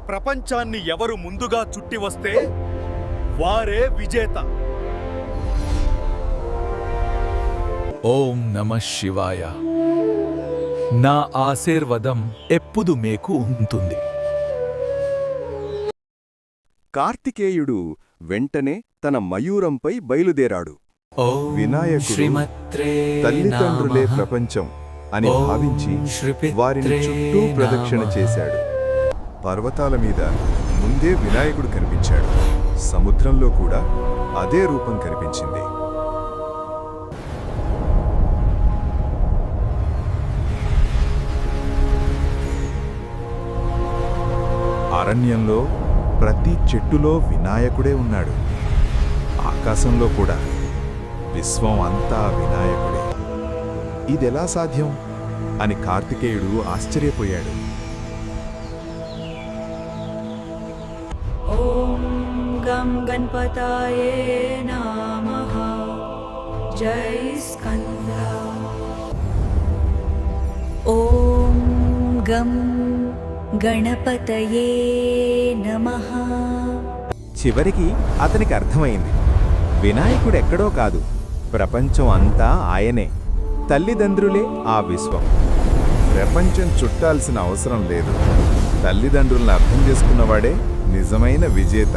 ప్రపంచాన్ని ఎవరు ముందుగా చుట్టి వస్తే వారే విజేత. ఓం నమః శివాయ. నా ఆశీర్వాదం ఎప్పుడు మీకు ఉంటుంది. కార్తికేయుడు వెంటనే తన మయూరంపై బయలుదేరాడు. ఓం వినాయకుడు శ్రీమత్రే తల్లిదండ్రులే నమః. ప్రపంచం అని ఓం భావించి శ్రీపిత్రే వారిని చుట్టూ ప్రదక్షిణ నమః. చేశాడు. పర్వతాల మీద ముందే వినాయకుడు కనిపించాడు. సముద్రంలో కూడా అదే రూపం కనిపించింది. అరణ్యంలో ప్రతి చెట్టులో వినాయకుడే ఉన్నాడు. ఆకాశంలో కూడా విశ్వం అంతా వినాయకుడే. ఇదెలా సాధ్యం అని కార్తికేయుడు ఆశ్చర్యపోయాడు. ॐ गं गणपतये नमः. जय स्कंद. ॐ गं गणपतये नमः. చివరికి అతనికి అర్థమైంది. వినాయకుడెక్కడో కాదు, ప్రపంచం అంతా ఆయనే. తల్లిదండ్రులే ఆ విశ్వం. ప్రపంచం చుట్టాల్సిన అవసరం లేదు. తల్లిదండ్రులను అర్థం చేసుకున్నవాడే నిజమైన విజేత.